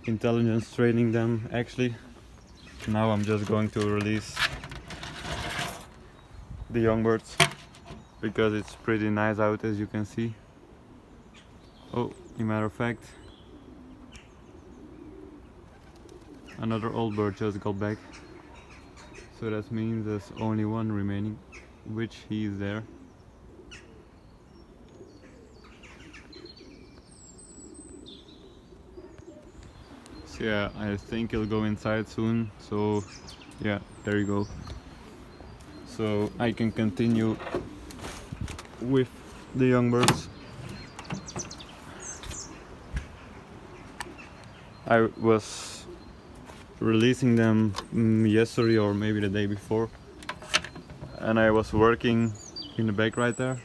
intelligence training them actually. Now I'm just going to release the young birds because it's pretty nice out, as you can see. Oh, as a matter of fact, another old bird just got back, so that means there's only one remaining, which he is there. So yeah, I think he'll go inside soon, so yeah, there you go. So I can continue with the young birds. I was releasing them yesterday or maybe the day before, and I was working in the back right there,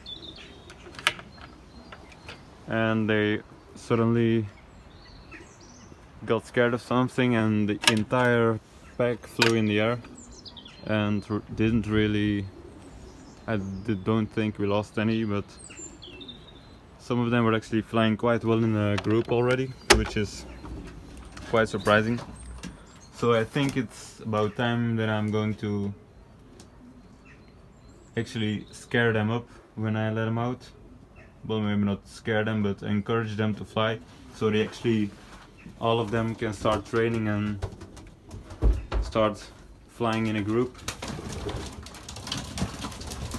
and they suddenly got scared of something and the entire pack flew in the air and didn't really, I don't think we lost any, but some of them were actually flying quite well in a group already, which is quite surprising. So I think it's about time that I'm going to actually scare them up when I let them out. Well, maybe not scare them, but encourage them to fly, so they actually, all of them can start training and start flying in a group.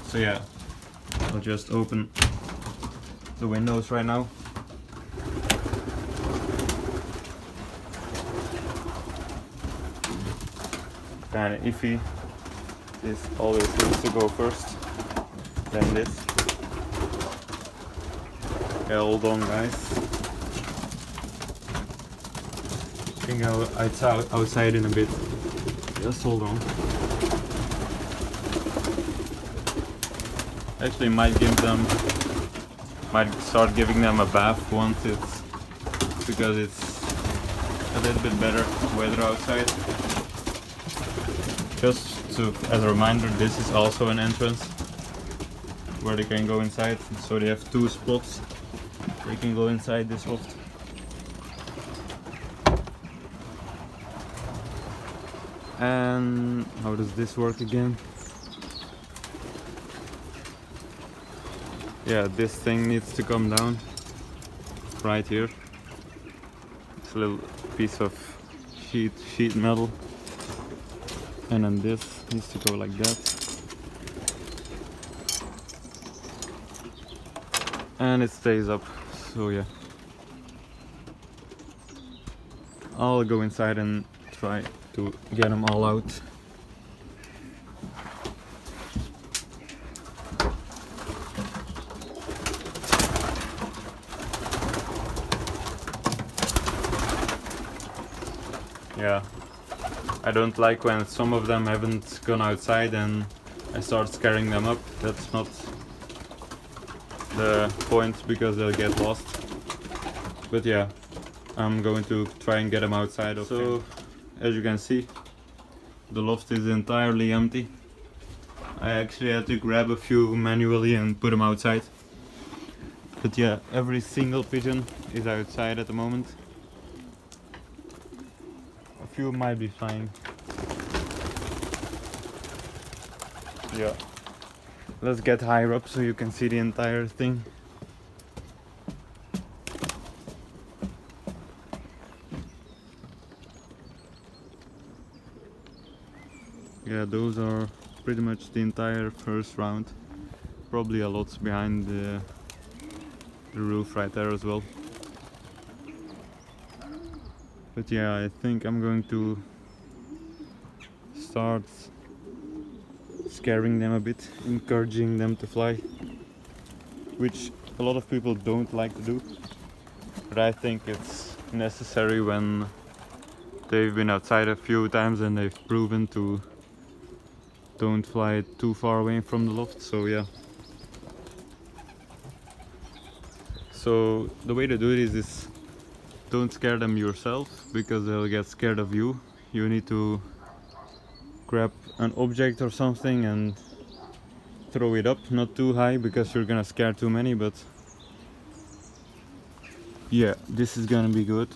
So yeah, I'll just open the windows right now. Kinda iffy. This always needs to go first, then this. Yeah, hold on guys. I think I'll outside in a bit. Just hold on. Actually might start giving them a bath once because it's a little bit better weather outside. Just as a reminder, this is also an entrance where they can go inside. So they have two spots. They can go inside this loft. And how does this work again? Yeah, this thing needs to come down right here. It's a little piece of sheet metal, and then this needs to go like that, and it stays up. So yeah, I'll go inside and try to get them all out. Yeah, I don't like when some of them haven't gone outside and I start scaring them up. That's not the point because they'll get lost. But yeah, I'm going to try and get them outside. So as you can see, the loft is entirely empty. I actually had to grab a few manually and put them outside. But yeah, every single pigeon is outside at the moment. A few might be flying. Yeah. Let's get higher up so you can see the entire thing. Yeah, those are pretty much the entire first round. Probably a lot behind the roof right there as well. But yeah, I think I'm going to start scaring them a bit, encouraging them to fly, which a lot of people don't like to do, but I think it's necessary when they've been outside a few times and they've proven to don't fly too far away from the loft. So yeah, so the way to do it is don't scare them yourself, because they'll get scared of you. You need to grab an object or something and throw it up, not too high because you're gonna scare too many, but yeah, this is gonna be good.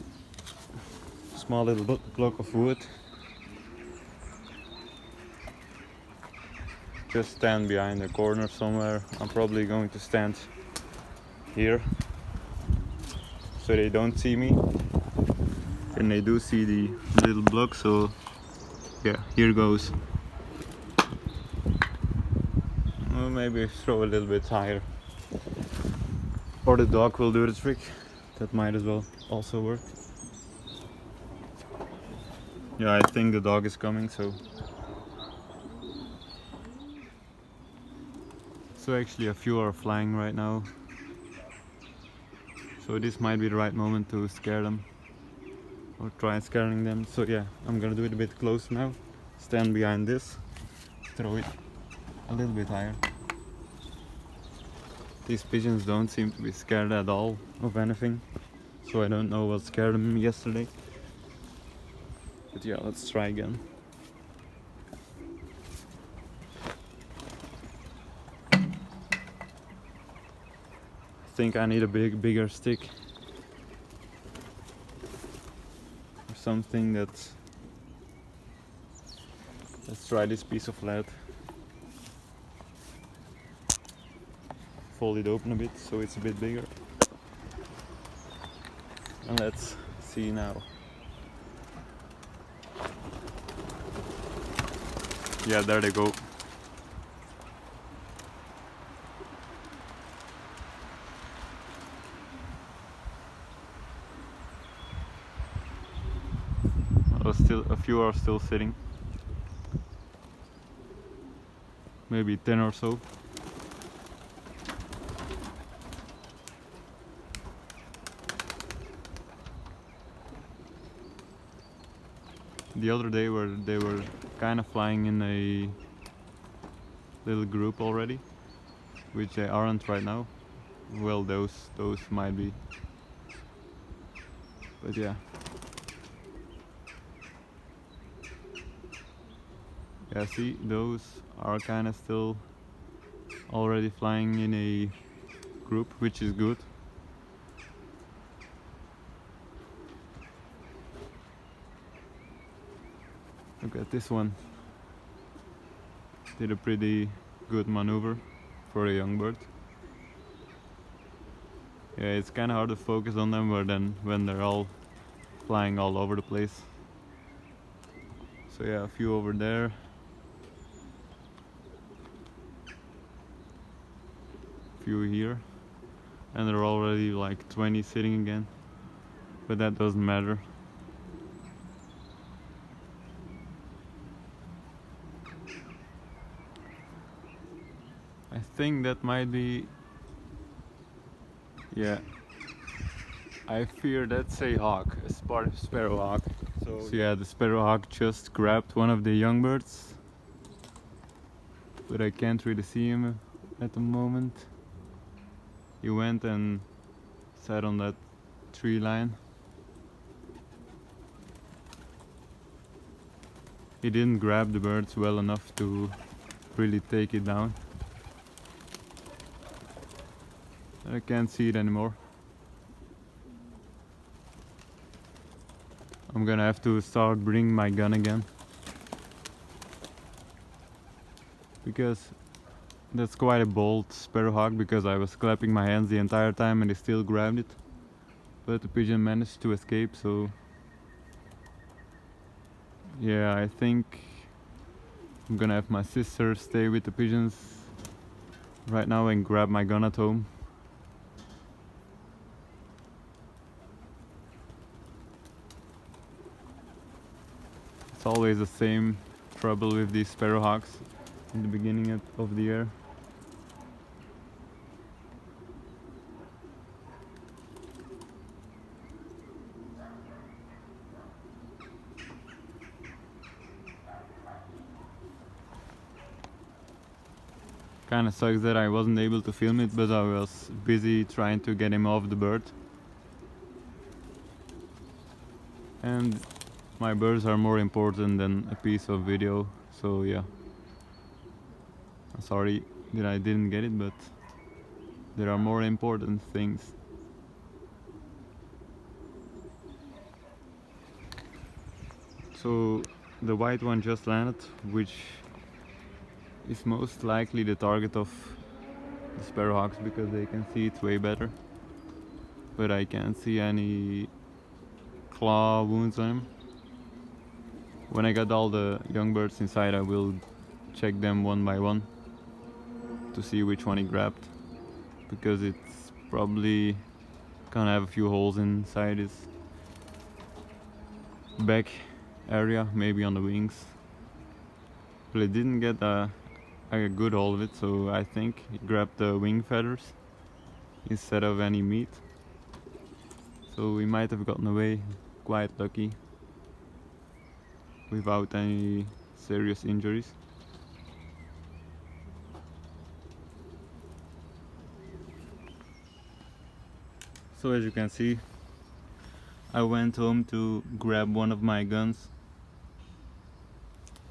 small little block of wood. Just stand behind a corner somewhere. I'm probably going to stand here so they don't see me, and they do see the little block, so yeah, here goes. Well, maybe throw a little bit higher, or the dog will do the trick. That might as well also work. Yeah, I think the dog is coming, so actually a few are flying right now, so this might be the right moment to scare them, or try scaring them. So yeah, I'm gonna do it a bit closer now. Stand behind this, throw it a little bit higher. These pigeons don't seem to be scared at all of anything, so I don't know what scared them yesterday. But yeah, let's try again. I think I need a bigger stick, or something that's... Let's try this piece of lead. Fold it open a bit so it's a bit bigger. And let's see now. Yeah, there they go. A few are still sitting. Maybe 10 or so. The other day they were kind of flying in a little group already, which they aren't right now. Well, those might be, but yeah. Yeah, see, those are kind of still already flying in a group, which is good. Look at this one. Did a pretty good maneuver for a young bird. Yeah, it's kind of hard to focus on them, but then when they're all flying all over the place. So yeah, a few over there. A few here. And there are already like 20 sitting again. But that doesn't matter. I think that might be... Yeah, I fear that's a hawk, a sparrowhawk. So yeah, the sparrowhawk just grabbed one of the young birds, but I can't really see him at the moment. He went and sat on that tree line. He didn't grab the birds well enough to really take it down. I can't see it anymore. I'm gonna have to start bringing my gun again, because that's quite a bold sparrowhawk, because I was clapping my hands the entire time and he still grabbed it, but the pigeon managed to escape. So yeah, I think I'm gonna have my sister stay with the pigeons right now and grab my gun at home. It's always the same trouble with these sparrowhawks in the beginning of the year. Kinda sucks that I wasn't able to film it, but I was busy trying to get him off the bird. And my birds are more important than a piece of video, so yeah. I'm sorry that I didn't get it, but there are more important things. So the white one just landed, which is most likely the target of the sparrowhawks because they can see it way better. But I can't see any claw wounds on him. When I got all the young birds inside, I will check them one by one to see which one he grabbed, because it's probably gonna have a few holes inside his back area, maybe on the wings. But it didn't get a good hold of it, so I think he grabbed the wing feathers instead of any meat. So we might have gotten away quite lucky without any serious injuries. So as you can see, I went home to grab one of my guns.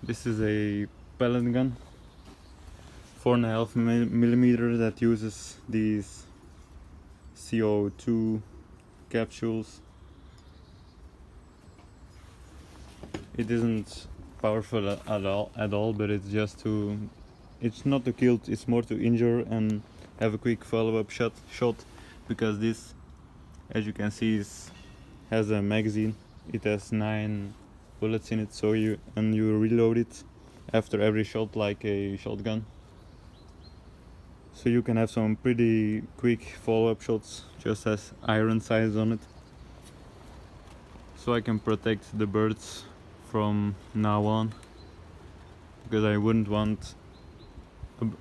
This is a pellet gun, 4.5mm, that uses these CO2 capsules. It isn't powerful at all, but it's just it's not to kill, it's more to injure and have a quick follow-up shot, because this, as you can see, has a magazine. It has 9 bullets in it, so you reload it after every shot like a shotgun. So you can have some pretty quick follow-up shots, just as iron sights on it. So I can protect the birds from now on, because I wouldn't want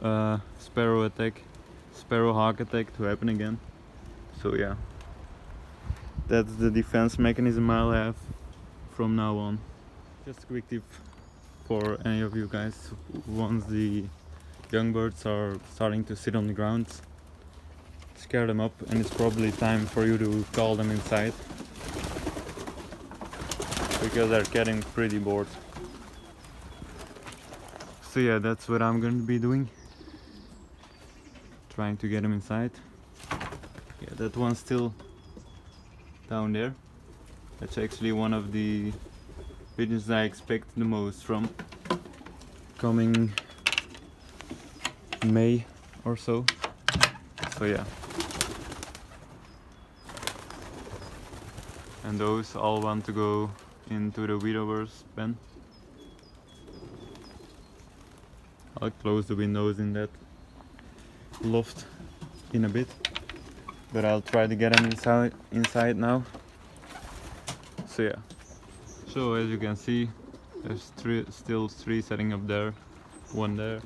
a sparrowhawk attack to happen again. So yeah, that's the defense mechanism I'll have from now on. Just a quick tip for any of you guys: once the young birds are starting to sit on the ground, scare them up, and it's probably time for you to call them inside, because they're getting pretty bored. So yeah, that's what I'm going to be doing, trying to get them inside. Yeah, that one's still down there. That's actually one of the pigeons I expect the most from, coming May or so. So yeah, and those all want to go into the widowers pen. I'll close the windows in that loft in a bit, but I'll try to get them inside now. So yeah, so as you can see, there's still three setting up there, one there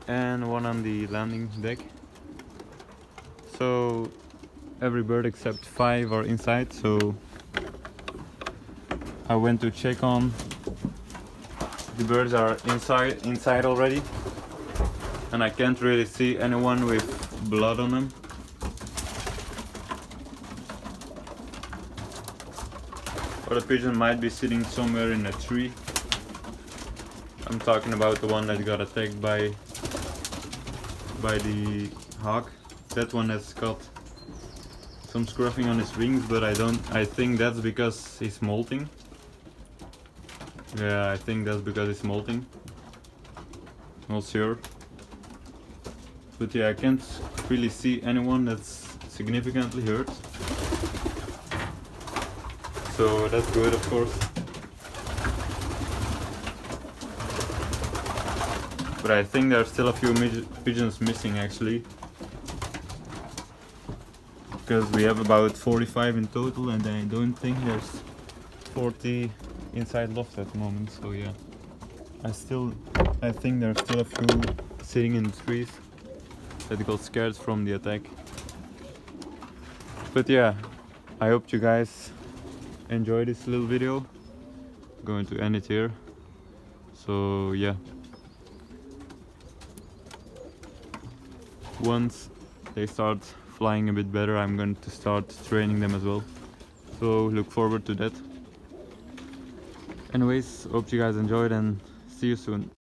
and one on the landing deck. So every bird except 5 are inside, so I went to check on the birds are inside already, and I can't really see anyone with blood on them. Or the pigeon might be sitting somewhere in a tree. I'm talking about the one that got attacked by the hawk. That one has got some scruffing on his wings, but I think that's because he's molting. Yeah, I think that's because it's molting. Not sure. But yeah, I can't really see anyone that's significantly hurt. So that's good, of course. But I think there are still a few pigeons missing actually, because we have about 45 in total, and I don't think there's 40 inside loft at the moment. So yeah, I think there are still a few sitting in the trees that got scared from the attack. But yeah, I hope you guys enjoyed this little video. I'm going to end it here. So yeah, once they start flying a bit better, I'm going to start training them as well. So look forward to that. Anyways, hope you guys enjoyed, and see you soon.